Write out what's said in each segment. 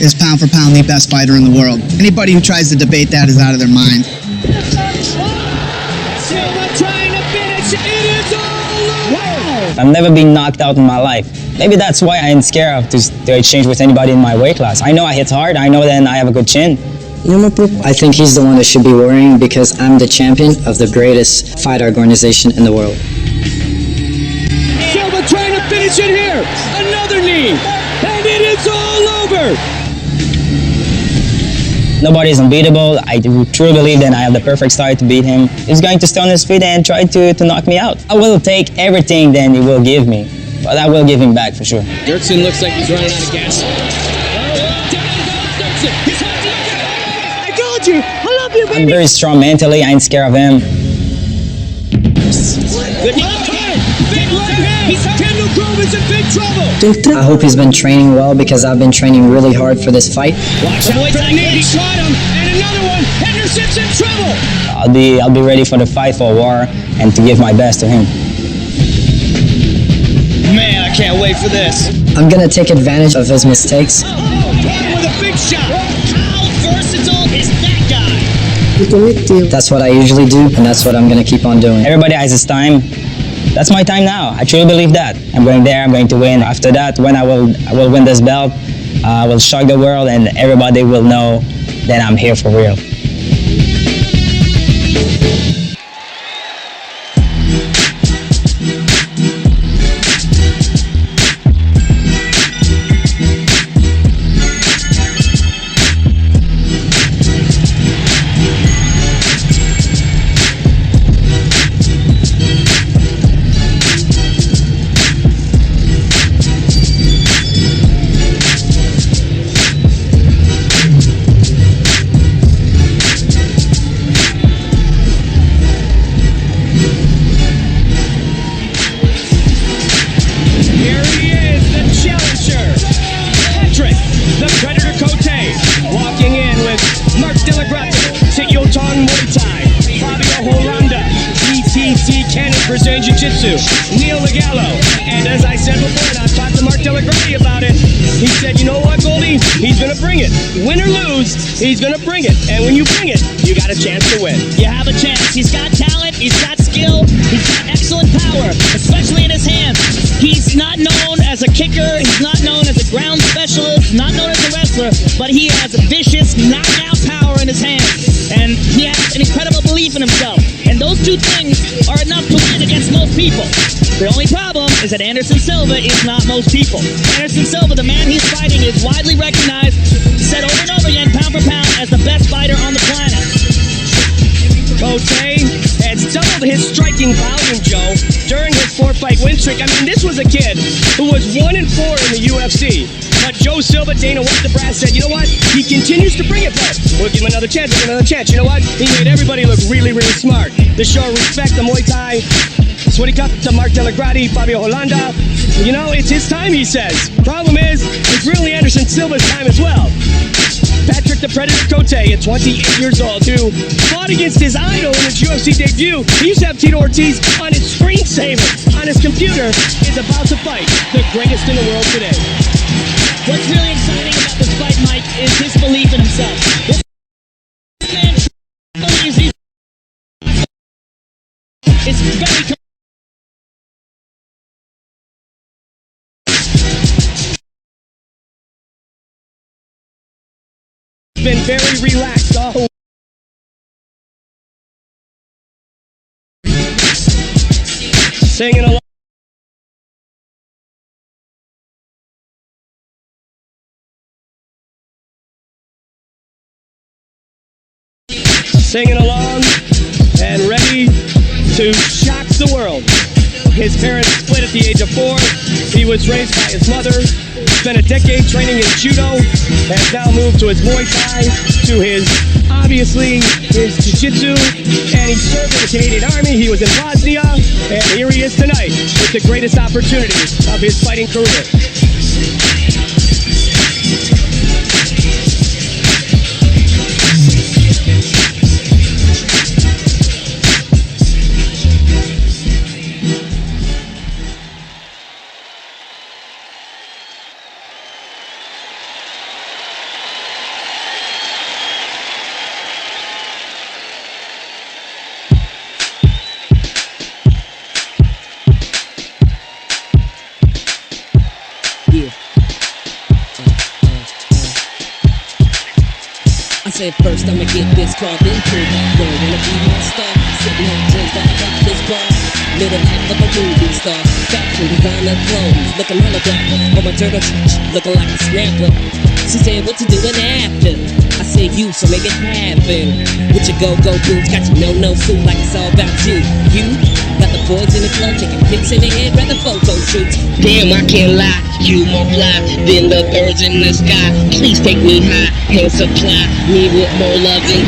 is pound for pound the best fighter in the world. Anybody who tries to debate that is out of their mind. Silva trying to finish. It is all over. I've never been knocked out in my life. Maybe that's why I ain't scared to exchange with anybody in my weight class. I know I hit hard. I know then I have a good chin. I think he's the one that should be worrying because I'm the champion of the greatest fight organization in the world. Silva trying to finish it here. Another knee. And it is all over. Nobody's unbeatable. I truly believe that I have the perfect style to beat him. He's going to stay on his feet and try to knock me out. I will take everything that he will give me, but I will give him back for sure. Dirksen looks like he's running out of gas. I told you, I love you, baby. I'm very strong mentally. I ain't scared of him. Good left hand. Big left hand. Kendall Grove is in big trouble. I hope he's been training well because I've been training really hard for this fight. Watch out for the knee. He caught him. And another one. Henderson's in trouble. I'll be ready for the fight, for war, and to give my best to him. Man, I can't wait for this. I'm gonna take advantage of his mistakes. With a big shot. How versatile is that guy? That's what I usually do, and that's what I'm gonna keep on doing. Everybody has his time. That's my time now. I truly believe that. I'm going there, I'm going to win. After that, when I will win this belt, I will shock the world and everybody will know that I'm here for real. Brazilian Jiu-Jitsu, Neil Legallo. And as I said before, and I talked to Mark Delagrati about it, he said, you know what, Goldie? He's going to bring it. Win or lose, he's going to bring it. And when you bring it, you got a chance to win. You have a chance. He's got talent, he's got skill, he's got excellent power, especially in his hands. He's not known as a kicker, he's not known as a ground specialist, not known as a wrestler, but he has a vicious knockout power in his hands. And he has an incredible belief in himself. And those two things are enough to win against most people. The only problem is that Anderson Silva is not most people. Anderson Silva, the man he's fighting, is widely recognized, said over and over again, pound for pound, as the best fighter on the planet. Cote has doubled his striking volume, Joe, during his 4-fight win streak. I mean, this was a kid who was 1-4 in the UFC. But Joe Silva, Dana White, the brass said, you know what? He continues to bring it back. We'll give him another chance, You know what? He made everybody look really, really smart. To show respect to Muay Thai. That's what he got to Mark Delagrati, Fabio Holanda. You know, it's his time, he says. Problem is, it's really Anderson Silva's time as well. Patrick the Predator Cote, at 28 years old, who fought against his idol in his UFC debut. He used to have Tito Ortiz on his screensaver on his computer, is about to fight the greatest in the world today. What's really exciting about this fight, Mike, is his belief in himself. This man believes he's very been very relaxed all singing along. Singing along and ready to shock the world. His parents split at the age of 4. He was raised by his mother, spent a decade training in judo, has now moved to his Muay Thai, to his jiu-jitsu, and he served in the Canadian Army. He was in Bosnia, and here he is tonight with the greatest opportunity of his fighting career. said first I'ma get this car, then pull back door. Wanna be my star, sitting on drinks that I got this bar. Middle half of a movie star, fashion designer clothes, looking hella dapper. On my turtle, looking like a snapper. She said, what you doing after? I said, you, so make it happen. With your go-go boots, got your no-no suit like it's all about you. You got the boys in the club, taking pics in the head, rather photo shoots. Damn, I can't lie, you more fly than the birds in the sky. Please take me high and supply me with more love than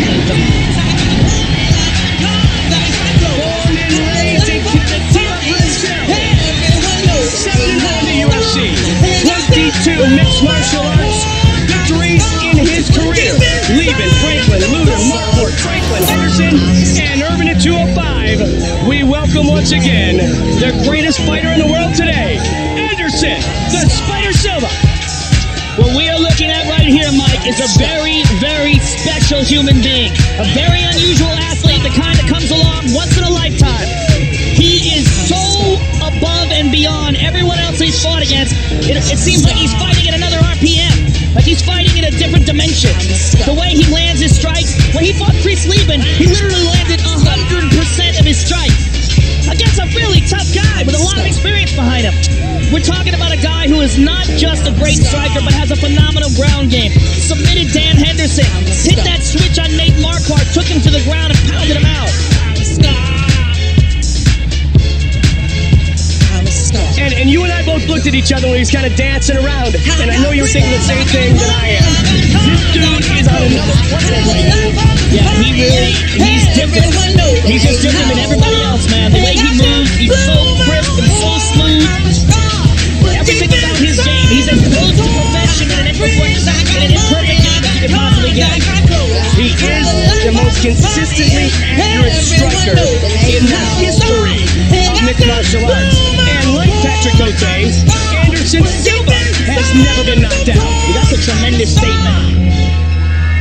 mixed martial arts victories in his career. Lieben, Franklin, Luder, Marquardt, Franklin, Henderson, and Irvin at 205. We welcome once again the greatest fighter in the world today, Anderson, the Spider Silva. What we are looking at right here, Mike, is a very, very special human being. A very unusual athlete, the kind that comes along once in a lifetime. He is so above and beyond everyone else he's fought against. It seems like he's fighting at another RPM. Like he's fighting in a different dimension. The way he lands his strikes, when he fought Chris Lieben, he literally landed 100% of his strikes against a really tough guy with a lot of experience behind him. We're talking about a guy who is not just a great striker, but has a phenomenal ground game. Submitted Dan Henderson, hit that switch on Nate Marquardt, took him to the ground and pounded him out. And you and I both looked at each other when he was kind of dancing around, and I know you were thinking the same thing that I am. This dude is on another planet right now. Yeah, he's different. He's just different than everybody else, man. The way he moves, he's so crisp and so smooth. Everything about his game, he's as close to perfection in an imperfect game as you can possibly get. He is the most consistently accurate striker in the history of mixed martial arts. And like Patrick Cote, Anderson Silva has never been knocked out. That's a tremendous statement.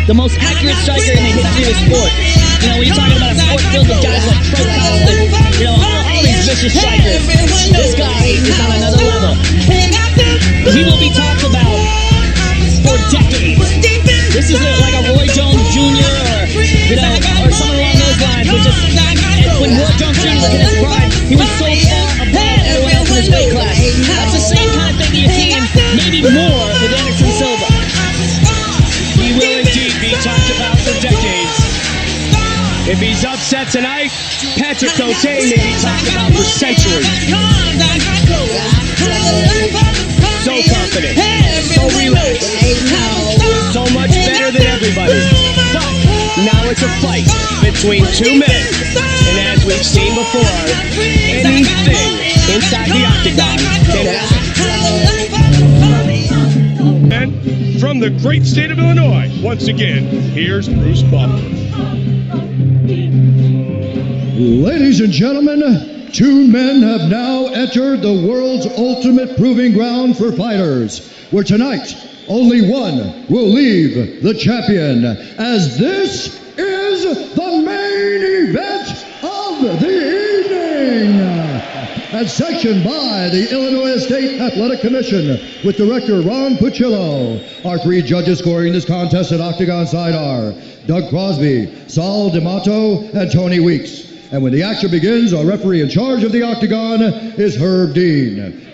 The most accurate striker in the history of the sport. You know, when you're talking about a sport filled with guys like Cote and, you know, all these vicious strikers, this guy is on another level. He will be talked about for decades. This is like a Roy Jones Jr. or someone along those lines. When Roy Jones Jr. was in his prime, he was so far above everyone else in his weight class. That's the same kind of thing that you're seeing, maybe more with Anderson Silva. He will indeed be talked about for decades. If he's upset tonight, Patrick Cote may be talked about for centuries. So confident, so relaxed, so much better than everybody. But now it's a fight between two men, and as we've seen before, anything inside the octagon can happen. And from the great state of Illinois, once again, here's Bruce Buffer. Ladies and gentlemen, two men have now entered the world's ultimate proving ground for fighters, where tonight only one will leave the champion, as this is the main event of the evening. And sanctioned by the Illinois State Athletic Commission with Director Ron Puccillo. Our three judges scoring this contest at Octagon side are Doug Crosby, Saul D'Amato, and Tony Weeks. And when the action begins, our referee in charge of the Octagon is Herb Dean.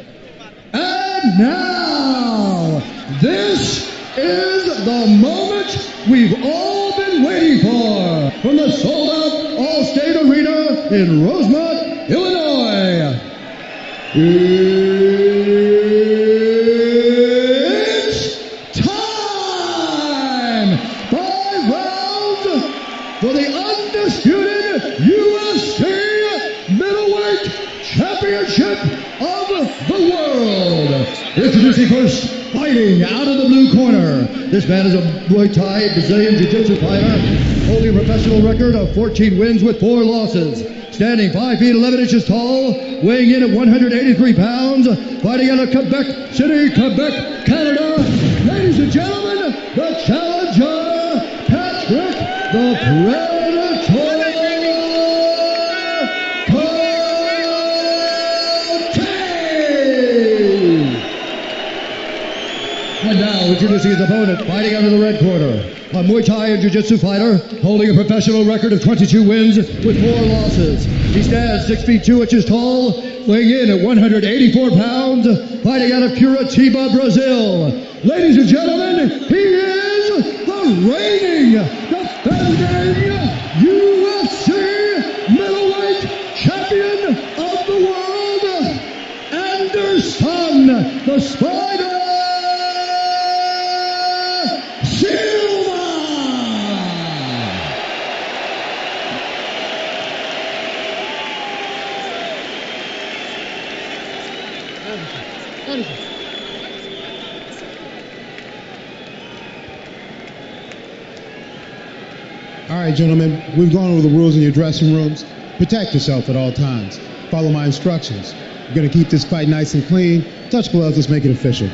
And now, this is the moment we've all been waiting for from the sold-out All-State Arena in Rosemont, Illinois. It's time! 5 rounds for the undisputed UFC Middleweight Championship of the world. Introducing first, fighting out of the blue corner. This man is a Muay Thai Brazilian Jiu-Jitsu fighter, holding a professional record of 14 wins with 4 losses. Standing 5 feet 11 inches tall, weighing in at 183 pounds, fighting out of Quebec City, Quebec, Canada. Ladies and gentlemen, the challenger, Patrick the Predator Cote. And now Introducing his opponent, fighting out of the red corner, a Muay Thai and Jiu-Jitsu fighter holding a professional record of 22 wins with 4 losses. He stands 6 feet 2 inches tall, weighing in at 184 pounds, fighting out of Curitiba, Brazil. Ladies and gentlemen, he is the reigning, defending UFC middleweight champion of the world, Anderson the Spider Silva! All right, gentlemen, we've gone over the rules in your dressing rooms. Protect yourself at all times. Follow my instructions. We're going to keep this fight nice and clean. Touch gloves, let's make it official.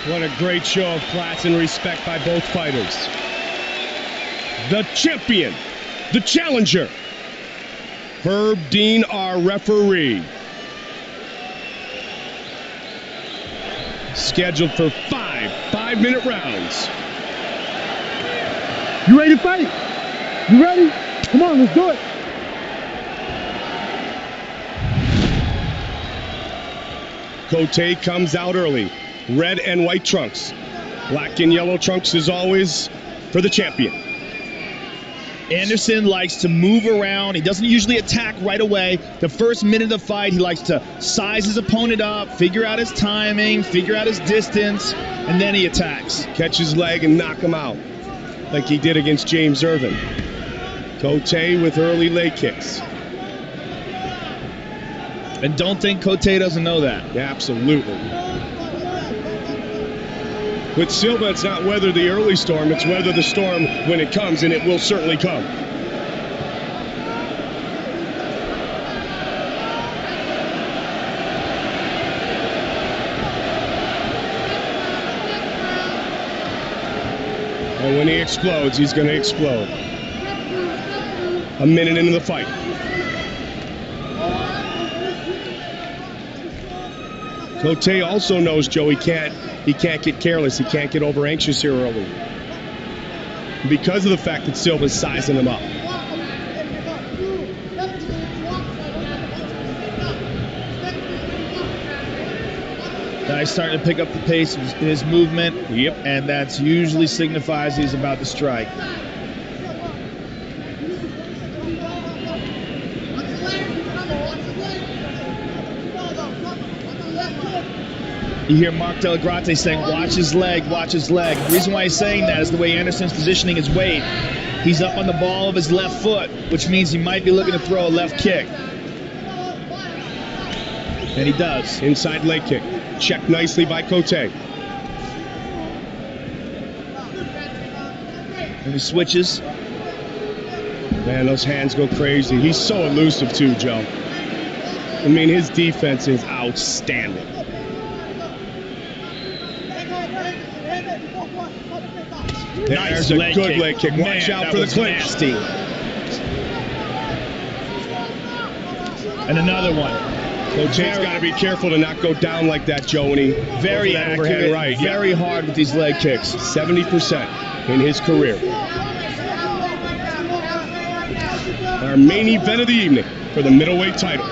What a great show of class and respect by both fighters. The champion, the challenger, Herb Dean, our referee. Scheduled for 5-minute rounds. You ready to fight? You ready? Come on, let's do it. Cote comes out early. Red and white trunks. Black and yellow trunks as always for the champion. Anderson likes to move around. He doesn't usually attack right away. The first minute of the fight, he likes to size his opponent up, figure out his timing, figure out his distance, and then he attacks. Catch his leg and knock him out, like he did against James Irvin. Cote with early leg kicks. And don't think Cote doesn't know that. Absolutely. With Silva, it's not weather the early storm, it's weather the storm when it comes, and it will certainly come. And when he explodes, he's going to explode. A minute into the fight. Cote also knows, Joe, he can't get careless. He can't get over anxious here early, because of the fact that Silva's sizing him up. Guy's starting to pick up the pace of his movement. Yep. And that usually signifies he's about to strike. You hear Mark Delagrate saying, watch his leg, watch his leg. The reason why he's saying that is the way Anderson's positioning his weight. He's up on the ball of his left foot, which means he might be looking to throw a left kick. And he does. Inside leg kick. Checked nicely by Cote. And he switches. Man, those hands go crazy. He's so elusive too, Joe. I mean, his defense is outstanding. There's a good leg kick. Watch out for the clinch. Nasty. And another one. Cote's got to be careful to not go down like that, Joe. And he very accurate, right. Very hard with these leg kicks. 70% in his career. Our main event of the evening for the middleweight title.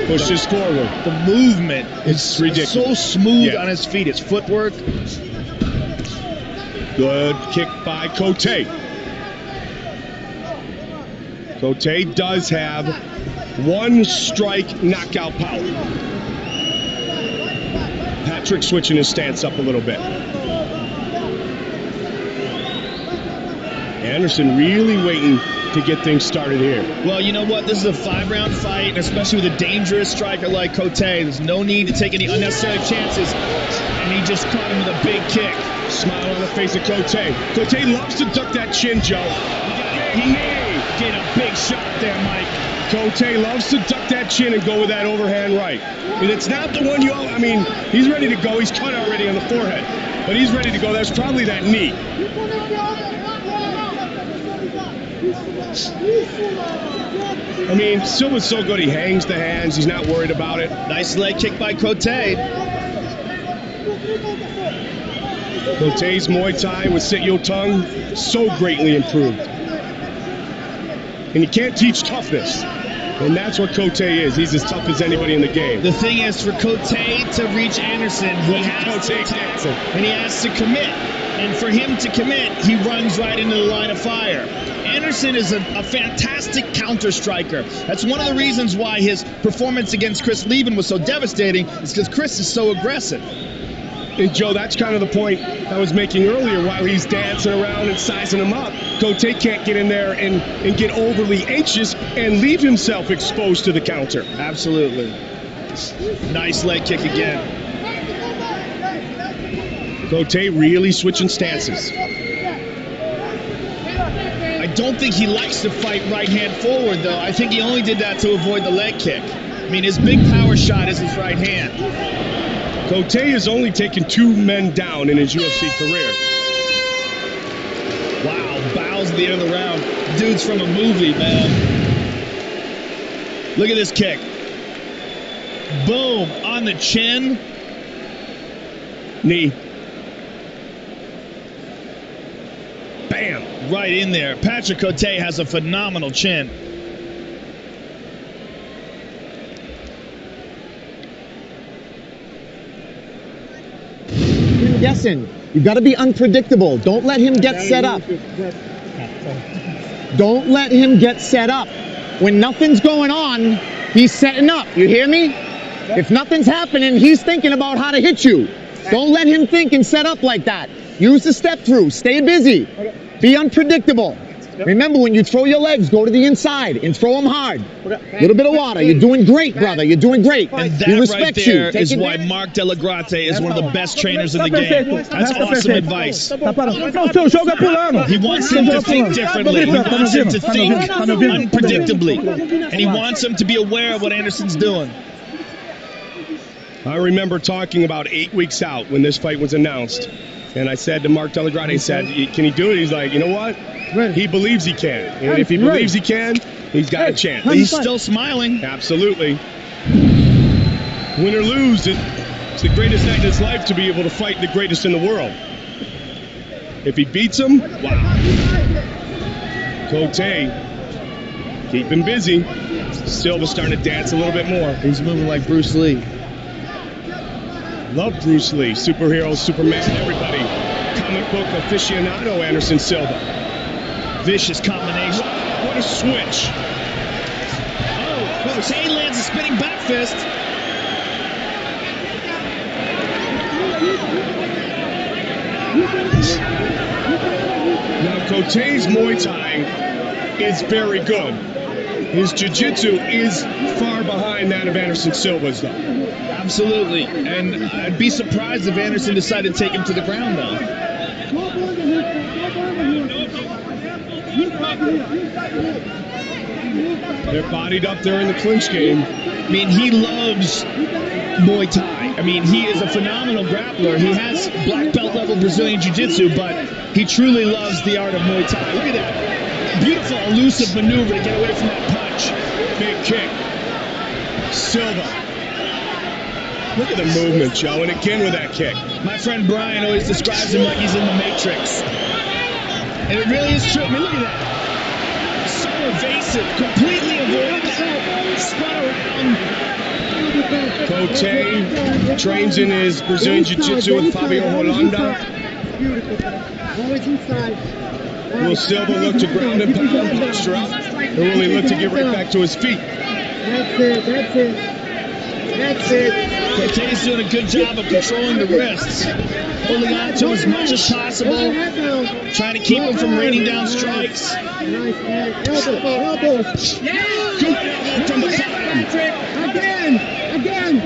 Pushes forward. The movement is ridiculous. So smooth on his feet. His footwork. Good kick by Cote. Cote does have one strike knockout power. Patrick switching his stance up a little bit. Anderson really waiting to get things started here. Well, you know what? This is a 5-round fight, and especially with a dangerous striker like Cote, there's no need to take any unnecessary chances. And he just caught him with a big kick. Smile on the face of Cote. Cote loves to duck that chin, Joe. He may. Get a big shot there, Mike. Cote loves to duck that chin and go with that overhand right. And it's not the one I mean, he's ready to go. He's cut already on the forehead. But he's ready to go. That's probably that knee. I mean, Silva's so good. He hangs the hands. He's not worried about it. Nice leg kick by Cote. Cote's Muay Thai with Sit Yo Tung so greatly improved. And you can't teach toughness. And that's what Cote is. He's as tough as anybody in the game. The thing is, for Cote to reach Anderson, he has to commit. And for him to commit, he runs right into the line of fire. Anderson is a fantastic counter striker. That's one of the reasons why his performance against Chris Lieben was so devastating, is because Chris is so aggressive. And Joe, that's kind of the point I was making earlier. While he's dancing around and sizing him up, Cote can't get in there and get overly anxious and leave himself exposed to the counter. Absolutely. Nice leg kick again. Cote really switching stances. I don't think he likes to fight right hand forward, though. I think he only did that to avoid the leg kick. I mean, his big power shot is his right hand. Cote has only taken 2 men down in his UFC career. Wow, bows at the end of the round. Dude's from a movie, man. Look at this kick. Boom, on the chin. Knee. Bam. Right in there. Patrick Cote has a phenomenal chin. Guessing. You've got to be unpredictable. Don't let him get set up. Don't let him get set up. When nothing's going on, he's setting up. You hear me? If nothing's happening, he's thinking about how to hit you. Don't let him think and set up like that. Use the step through. Stay busy. Be unpredictable. Remember, when you throw your legs, go to the inside and throw them hard. A little bit of water. You're doing great, brother. You're doing great. And that he respects right there you. is why Mark Delagrate is one of the best trainers in the game. That's awesome advice. He wants him to think differently. He wants him to think unpredictably. And he wants him to be aware of what Anderson's doing. I remember talking about 8 weeks out when this fight was announced. And I said to Mark Delagrate, he said, can he do it? He's like, you know what? He believes he can. And if he believes he can, he's got a chance. He's still smiling. Absolutely. Win or lose, it's the greatest night in his life to be able to fight the greatest in the world. If he beats him, wow. Cote, keep him busy. Silva's starting to dance a little bit more. He's moving like Bruce Lee. Love Bruce Lee, superhero, Superman, everybody. Comic book aficionado, Anderson Silva. Vicious combination. What a switch. Oh, Cote lands a spinning back fist. Now, Cote's Muay Thai is very good. His jiu-jitsu is far behind that of Anderson Silva's, though. Absolutely. And I'd be surprised if Anderson decided to take him to the ground, though. They're bodied up there in the clinch game. I mean, he loves Muay Thai. I mean, he is a phenomenal grappler. He has black belt level Brazilian Jiu-Jitsu, but he truly loves the art of Muay Thai. Look at that. Beautiful, elusive maneuver to get away from that punch. Big kick. Silva. Look at the movement, Joe, and again with that kick. My friend Brian always describes him like he's in the Matrix. And it really is true. I mean, look at that. So evasive, completely avoided that. Spun Cote around. trains in his Brazilian Jiu-Jitsu with Fabio Holanda. Always inside. Will Silva look to ground and pound, posture up, or will he look to get right back to his feet? That's it, that's it. That's it. Cote's doing a good job of controlling the wrists, holding on to as much as possible, trying to keep him from raining down strikes. Nice, man. Elbow. Good elbow from the bottom. Again.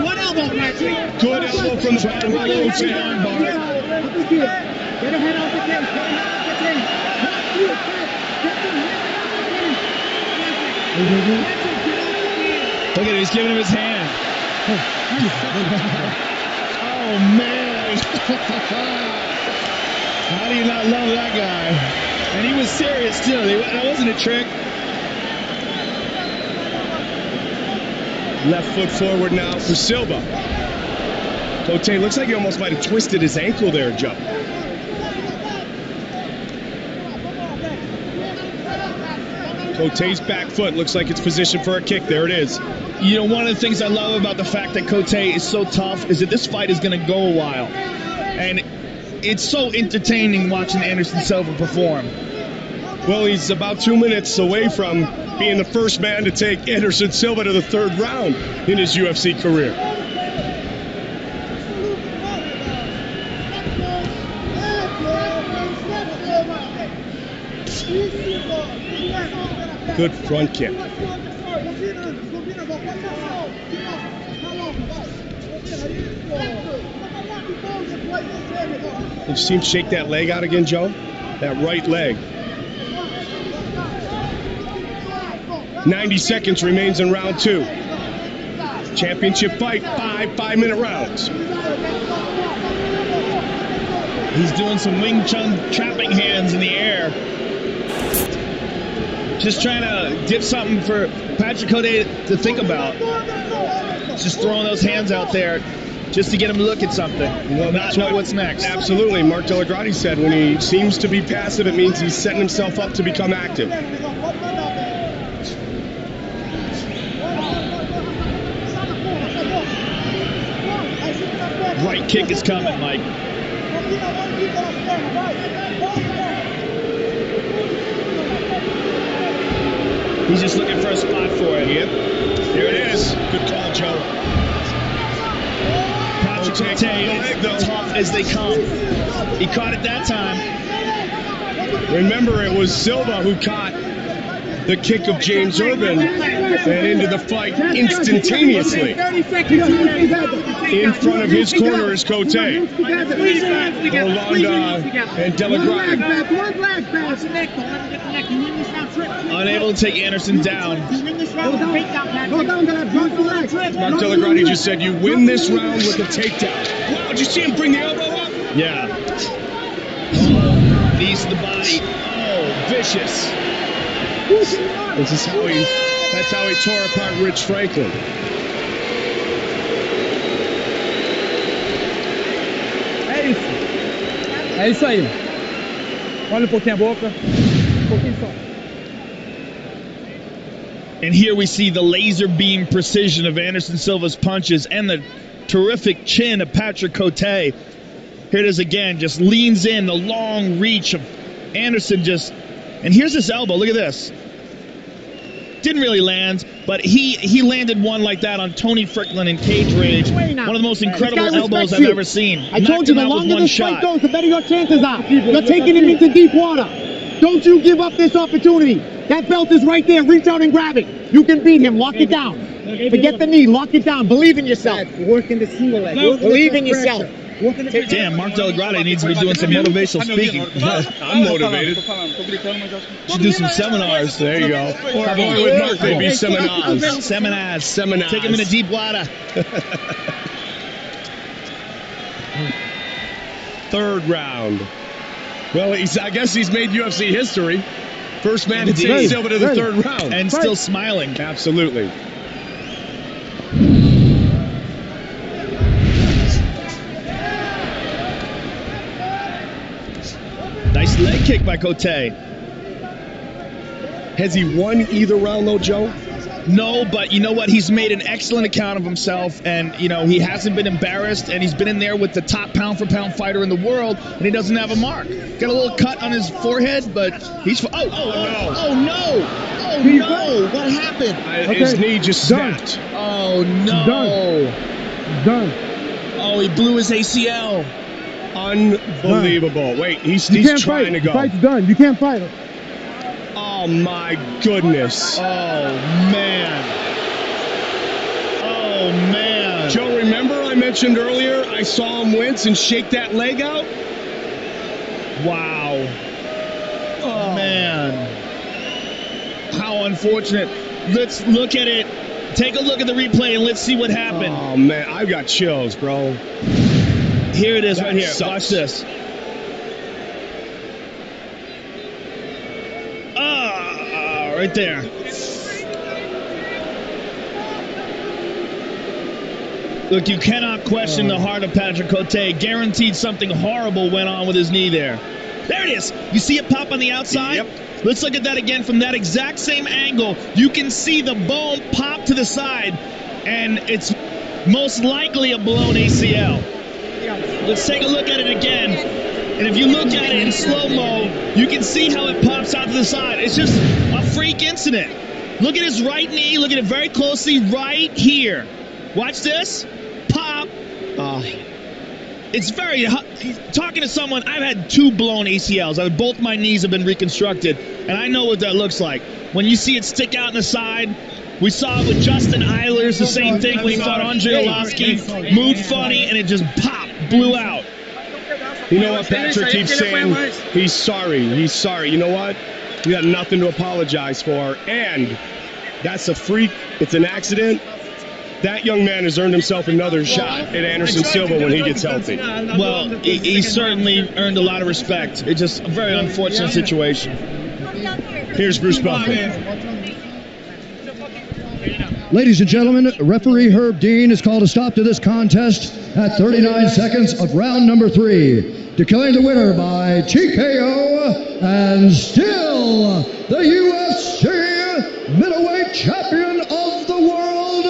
One elbow, Patrick. Good elbow from the bottom. Get a head off the cage. Look at it, he's giving him his hand. Oh, man. How do you not love that guy? And he was serious, too. That wasn't a trick. Left foot forward now for Silva. Cote looks like he almost might have twisted his ankle there, Joe. Cote's back foot looks like it's positioned for a kick. There it is. You know, one of the things I love about the fact that Cote is so tough is that this fight is going to go a while. And it's so entertaining watching Anderson Silva perform. Well, he's about 2 minutes away from being the first man to take Anderson Silva to the third round in his UFC career. Good front kick. Did you see him shake that leg out again, Joe? That right leg. 90 seconds remains in round 2. Championship fight, 5-minute rounds. He's doing some Wing Chun trapping hands in the air. Just trying to give something for Patrick Cote to think about. Just throwing those hands out there just to get him to look at something. Well, not know what's next. Absolutely. Mark Delagrati said when he seems to be passive, it means he's setting himself up to become active. Right kick is coming, Mike. He's just looking for a spot for it. Yep. There it is. Good call, Joe. Patrick Cote is tough as they come. He caught it that time. Remember, it was Silva who caught the kick of James Urban and into the fight instantaneously. In front of his corner is Cote. Rolanda and Delagrati. Unable to take Anderson down. Mark Delagrati just said, you win this round with a takedown. Wow, did you see him bring the elbow up? Yeah. Knees to the body. Oh, vicious. That's how he tore apart Rich Franklin. É isso aí. Olha pouquinho a boca. Pouquinho só. And here we see the laser beam precision of Anderson Silva's punches and the terrific chin of Patrick Cote. Here it is again, just leans in, the long reach of Anderson just, and here's this elbow, look at this. Didn't really land, but he landed one like that on Tony Fricklin in Cage Rage. One of the most incredible elbows I've ever seen. I told you, the longer this fight goes, the better your chances are. You're taking him into deep water. Don't you give up this opportunity. That belt is right there. Reach out and grab it. You can beat him. Lock it down. Forget the knee. Lock it down. Believe in yourself. Work in the single leg. Believe in yourself. Damn, Mark Delagrati needs to be doing some motivational speaking. I'm motivated. Should do some seminars. There you go. Or with Mark, maybe seminars. Seminars. Take him into deep water. Third round. Well, I guess he's made UFC history. First man to take Silva to the third round. And still smiling. Absolutely. Nice leg kick by Cote. Has he won either round, though, Joe? No, but you know what? He's made an excellent account of himself, and, you know, he hasn't been embarrassed, and he's been in there with the top pound-for-pound fighter in the world, and he doesn't have a mark. Got a little cut on his forehead, but he's... Oh, no! What happened? His knee just snapped. Oh, no. Done. Oh, he blew his ACL. Unbelievable. Wait, he's trying to go. The fight's done. You can't fight him. Oh, my goodness. Oh, man. Joe, remember I mentioned earlier I saw him wince and shake that leg out? Wow. Oh, man. How unfortunate. Let's look at it. Take a look at the replay and let's see what happened. Oh, man, I've got chills, bro. Here it is That right here. sucks. Watch this. Right there. Look, you cannot question the heart of Patrick Cote. Guaranteed something horrible went on with his knee there. There it is. You see it pop on the outside? Yep. Let's look at that again from that exact same angle. You can see the bone pop to the side, and it's most likely a blown ACL. Let's take a look at it again. And if you look at it in slow-mo, you can see how it pops out to the side. It's just a freak incident. Look at his right knee. Look at it very closely right here. Watch this. Pop. It's very... Talking to someone, I've had 2 blown ACLs. Both my knees have been reconstructed, and I know what that looks like. When you see it stick out in the side, we saw it with Justin Eilers, the same thing when he fought Andre Arlovski. Moved funny, and it just popped, blew out. You know what Patrick keeps saying? He's sorry. He's sorry. You know what? You got nothing to apologize for. And that's a freak. It's an accident. That young man has earned himself another shot at Anderson Silva when he gets healthy. Well, he certainly earned a lot of respect. It's just a very unfortunate situation. Here's Bruce Buffer. Ladies and gentlemen, referee Herb Dean has called a stop to this contest at 39 seconds of round number 3. Declaring the winner by TKO and still the UFC middleweight champion of the world,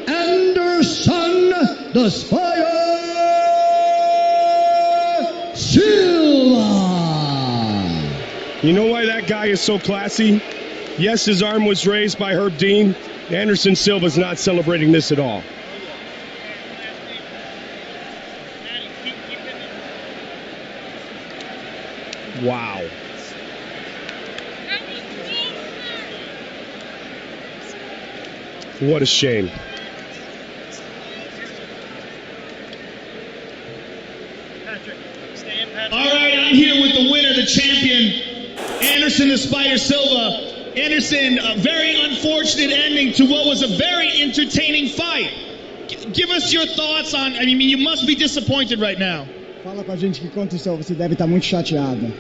Anderson the Spider Silva. You know why that guy is so classy? Yes, his arm was raised by Herb Dean. Anderson Silva's not celebrating this at all. Wow. What a shame. All right, I'm here with the winner, the champion, Anderson the Spider Silva. Anderson, a very unfortunate ending to what was a very entertaining fight. Give us your thoughts on, I mean, you must be disappointed right now. Fala com a gente o que aconteceu, você deve estar muito chateado.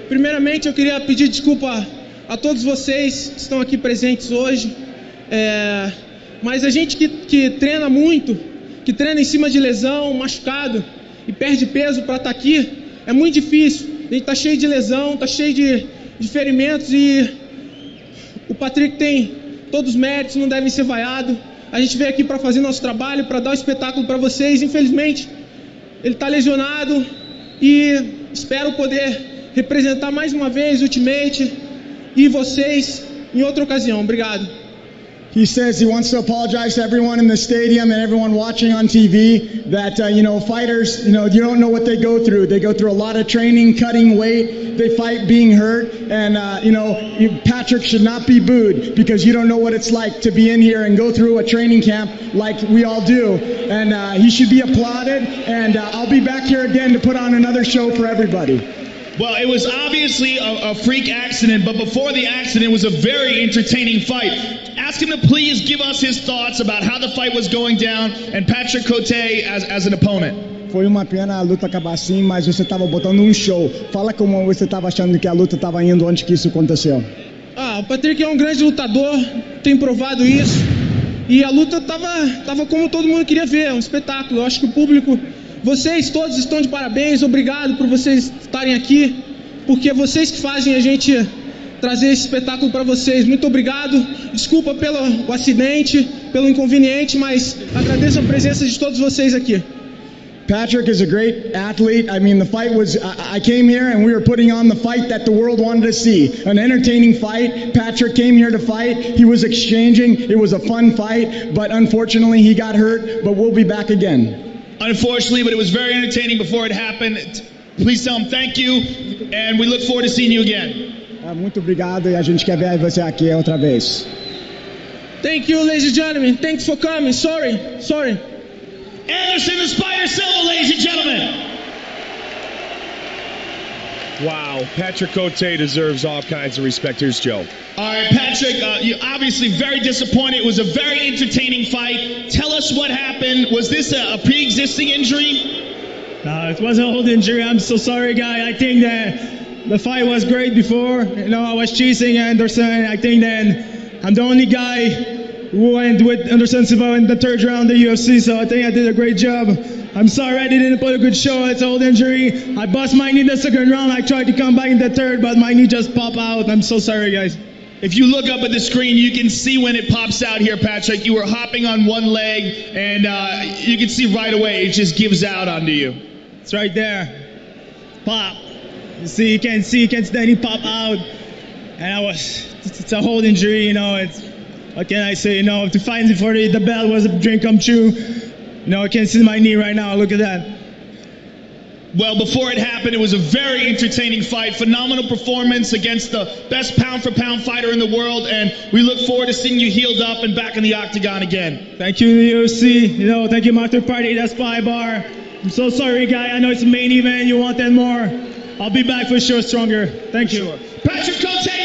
Primeiramente, eu queria pedir desculpa a todos vocês que estão aqui presentes hoje. Mas a gente que treina muito, que treina em cima de lesão, machucado e perde peso para estar aqui, é muito difícil. A gente está cheio de lesão, está cheio de ferimentos e o Patrick tem todos os méritos, não deve ser vaiado. A gente veio aqui para fazer nosso trabalho, para dar um espetáculo para vocês. Infelizmente, ele está lesionado e espero poder representar mais uma vez o Ultimate e vocês em outra ocasião. Obrigado. He says he wants to apologize to everyone in the stadium and everyone watching on TV that, fighters, you don't know what they go through. They go through a lot of training, cutting weight, they fight being hurt, and, Patrick should not be booed because you don't know what it's like to be in here and go through a training camp like we all do. And he should be applauded, and I'll be back here again to put on another show for everybody. Well, it was obviously a freak accident, but before the accident, it was a very entertaining fight. Ask him to please give us his thoughts about how the fight was going down and Patrick Cote as an opponent. Foi uma pena a luta acabar assim, mas você estava botando um show. Fala como você estava achando que a luta estava indo, onde que isso aconteceu. O Patrick é um grande lutador, tem provado isso. E a luta estava como todo mundo queria ver, um espetáculo. Eu acho que o público... Vocês todos estão de parabéns, obrigado por vocês estarem aqui, porque é vocês que fazem a gente trazer esse espetáculo para vocês. Muito obrigado, desculpa pelo acidente, pelo inconveniente, mas agradeço a presença de todos vocês aqui. Patrick is a great athlete. I mean, the fight was, I came here and we were putting on the fight that the world wanted to see. An entertaining fight. Patrick came here to fight. He was exchanging. It was a fun fight, but unfortunately he got hurt, but we'll be back again. Unfortunately, but it was very entertaining before it happened. Please tell him thank you, and we look forward to seeing you again. Muito obrigado e a gente quer ver você aqui outra vez. Thank you, ladies and gentlemen. Thanks for coming. Sorry. Anderson the Spider Silva, ladies and gentlemen. Wow, Patrick Cote deserves all kinds of respect. Here's Joe. All right, Patrick, you're obviously very disappointed. It was a very entertaining fight. Tell us what happened. Was this a pre-existing injury? No, it was an old injury. I'm so sorry, guy. I think that the fight was great before. You know, I was chasing Anderson. I think that I'm the only guy who went with Anderson Silva in the third round of the UFC, so I think I did a great job. I'm sorry I didn't put a good show. It's an old injury. I bust my knee in the second round. I tried to come back in the third, but my knee just popped out. I'm so sorry, guys. If you look up at the screen, you can see when it pops out here, Patrick. You were hopping on one leg, and you can see right away it just gives out onto you. It's right there. Pop. You see, you can see then he pop out. And it's a whole injury, you know. What can I say, you know, to fight for the belt was a dream come true. You know, I can see my knee right now. Look at that. Well, before it happened, it was a very entertaining fight. Phenomenal performance against the best pound-for-pound fighter in the world. And we look forward to seeing you healed up and back in the octagon again. Thank you, the UFC. You know, thank you, my third party. That's Spy Bar. I'm so sorry, guy. I know it's a main event. You wanted more. I'll be back for sure stronger. Thank you. Patrick Cote.